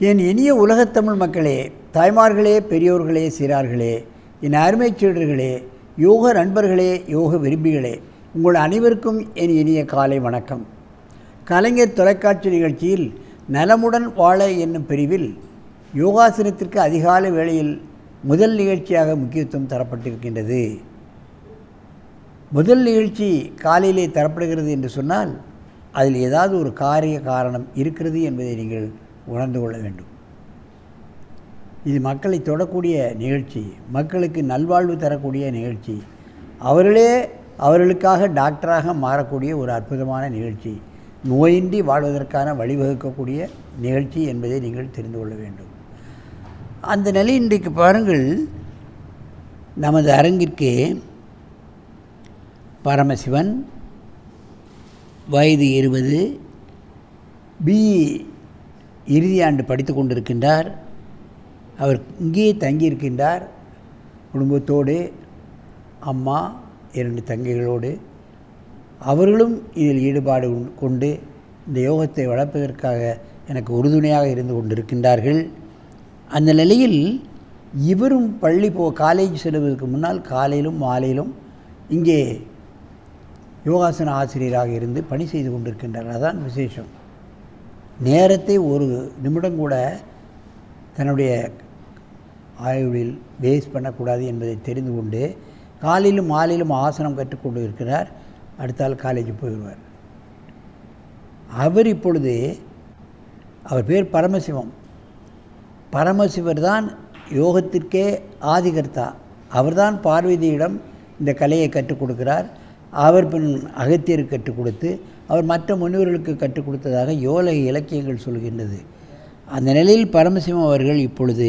என் இனிய உலகத்தமிழ் மக்களே, தாய்மார்களே, பெரியோர்களே, சிறார்களே, என் அருமைச் சீடர்களே, யோக நண்பர்களே, யோக விரும்பிகளே, உங்கள் அனைவருக்கும் என் இனிய காலை வணக்கம். கலைஞர் தொலைக்காட்சி நிகழ்ச்சியில் நலமுடன் வாழ என்னும் பிரிவில் யோகாசனத்திற்கு அதிகாலை வேளையில் முதல் நிகழ்ச்சியாக முக்கியத்துவம் தரப்பட்டிருக்கின்றது. முதல் நிகழ்ச்சி காலையிலே தரப்படுகிறது என்று சொன்னால் அதில் ஏதாவது ஒரு காரணம் இருக்கிறது என்பதை நீங்கள் உணர்ந்து கொள்ள வேண்டும். இது மக்களை தொடக்கூடிய நிகழ்ச்சி, மக்களுக்கு நல்வாழ்வு தரக்கூடிய நிகழ்ச்சி, அவர்களுக்காக டாக்டராக மாறக்கூடிய ஒரு அற்புதமான நிகழ்ச்சி, நோயின்றி வாழ்வதற்கான வழிவகுக்கக்கூடிய நிகழ்ச்சி என்பதை நீங்கள் தெரிந்து கொள்ள வேண்டும். அந்த நிலை இன்றைக்கு பாருங்கள், நமது அரங்கிற்கு பரமசிவன், வயது 20, பிஇ இறுதி ஆண்டு படித்து கொண்டிருக்கின்றார். அவர் இங்கேயே தங்கியிருக்கின்றார். குடும்பத்தோடு, அம்மா 2 தங்கைகளோடு. அவர்களும் இதில் ஈடுபாடு கொண்டு இந்த யோகத்தை வளர்ப்பதற்காக எனக்கு உறுதுணையாக இருந்து கொண்டிருக்கின்றார்கள். அந்த நிலையில் இவரும் காலேஜ் செல்வதற்கு முன்னால் காலையிலும் மாலையிலும் இங்கே யோகாசன ஆசிரியராக இருந்து பணி செய்து கொண்டிருக்கின்றார். அதான் விசேஷம். நேரத்தை ஒரு நிமிடம் கூட தன்னுடைய ஆய்வில் வேஸ்ட் பண்ணக்கூடாது என்பதை தெரிந்து கொண்டு காலையிலும் மாலையிலும் ஆசனம் கற்றுக்கொண்டு இருக்கிறார். அடுத்தால் காலேஜ் போயிடுவார். அவர் இப்பொழுது, அவர் பேர் பரமசிவம். பரமசிவர் தான் யோகத்திற்கே ஆதிகர்த்தா. அவர்தான் பார்வதியிடம் இந்த கலையை கற்றுக் கொடுக்கிறார். அவர் பின் அகத்தியருக்கு கற்றுக் கொடுத்து அவர் மற்ற முனிவர்களுக்கு கற்றுக் கொடுத்ததாக இலக்கியங்கள் சொல்கின்றது. அந்த நிலையில் பரமசிவம் அவர்கள் இப்பொழுது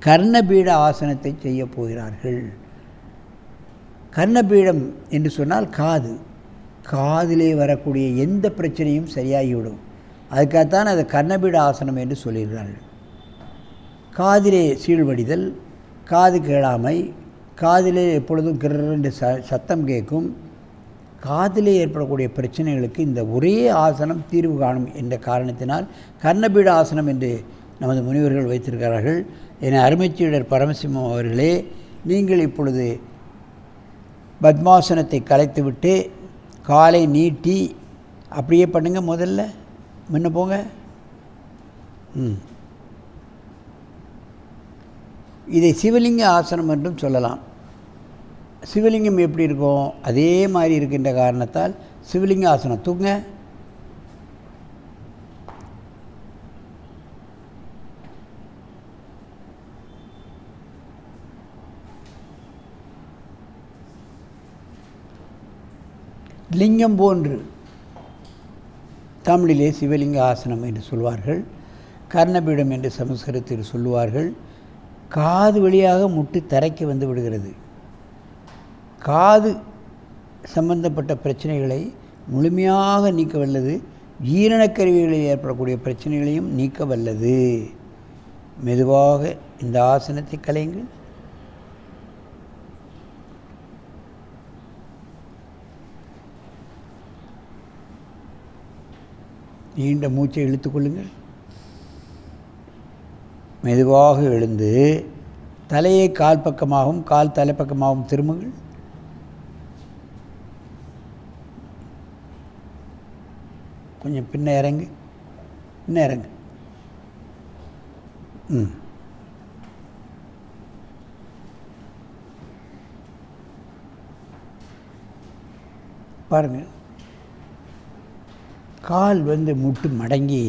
கர்ணபீட ஆசனத்தை செய்ய போகிறார்கள். கர்ணபீடம் என்று சொன்னால் காதிலே வரக்கூடிய எந்த பிரச்சனையும் சரியாகிவிடும். அதுக்காகத்தான் அதை கர்ணபீட ஆசனம் என்று சொல்கிறார்கள். காதிலே சீழ்வடிதல், காது கேளாமை, காதிலே எப்பொழுதும் கிரரென்று சத்தம் கேட்கும், காதிலே ஏற்படக்கூடிய பிரச்சனைகளுக்கு இந்த ஒரே ஆசனம் தீர்வு காணும் என்ற காரணத்தினால் கர்ணபீட ஆசனம் என்று நமது முனிவர்கள் வைத்திருக்கிறார்கள். என அருமைச்சீடர் பரமசிவம் அவர்களே, நீங்கள் இப்பொழுது பத்மாசனத்தை கலைத்துவிட்டு காலை நீட்டி அப்படியே பண்ணுங்க. முதல்ல முன்ன போங்க. இதை சிவலிங்க ஆசனம் என்றும் சொல்லலாம். சிவலிங்கம் எப்படி இருக்கும், அதே மாதிரி இருக்கின்ற காரணத்தால் சிவலிங்க ஆசனம். தூங்க. லிங்கம் போன்று தமிழிலே சிவலிங்க ஆசனம் என்று சொல்வார்கள். கர்ணபீடம் என்று சமஸ்கிருதத்தில் சொல்லுவார்கள். காது வழியாக முட்டு தரைக்கு வந்து விடுகிறது. காது சம்பந்தப்பட்ட பிரச்சனைகளை முழுமையாக நீக்க வல்லது. ஜீரணக்கருவிகளில் ஏற்படக்கூடிய பிரச்சனைகளையும் நீக்க வல்லது. மெதுவாக இந்த ஆசனத்தை கலையுங்கள். நீண்ட மூச்சை இழுத்துக்கொள்ளுங்கள். மெதுவாக எழுந்து தலையை கால் பக்கமாகவும் கால் தலைப்பக்கமாகவும் திரும்புங்கள். கொஞ்சம் பின்ன இறங்கு, இன்னும் இறங்கு. பாருங்கள், கால் முட்டு மடங்கி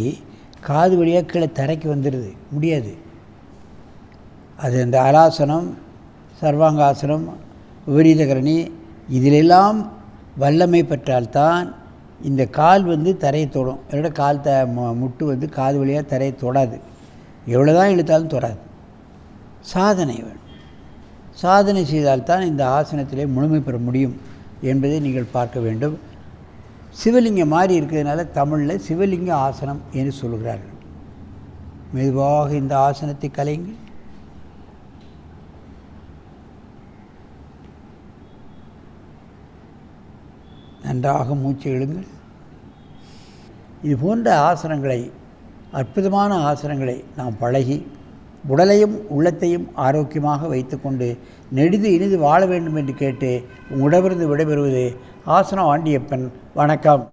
காது வழியாக கீழே தரைக்கு வந்துடுது. முடியாது. அது அந்த அலாசனம், சர்வாங்காசனம், விபரீதகரணி இதிலெல்லாம் வல்லமை பெற்றால்தான் இந்த கால் தரையை தொடும். என்னோட கால் முட்டு காது வழியாக தரையை தொடாது. எவ்வளோ தான் இழுத்தாலும் தொடாது. சாதனை வேணும். சாதனை செய்தால்தான் இந்த ஆசனத்திலே முழுமை பெற முடியும் என்பதை நீங்கள் பார்க்க வேண்டும். சிவலிங்கம் மாதிரி இருக்கிறதுனால தமிழில் சிவலிங்க ஆசனம் என்று சொல்கிறார்கள். மெதுவாக இந்த ஆசனத்தை கலையுங்கள். நன்றாக மூச்சு இழுங்கள். இது போன்ற ஆசனங்களை அற்புதமான ஆசனங்களை நாம் பழகி உடலையும் உள்ளத்தையும் ஆரோக்கியமாக வைத்துக்கொண்டு நெடிது இனிது வாழ வேண்டும் என்று கேட்டு உங்களிடமிருந்து விடைபெறுவது ஆசனம் ஆண்டியப்பன். வணக்கம்.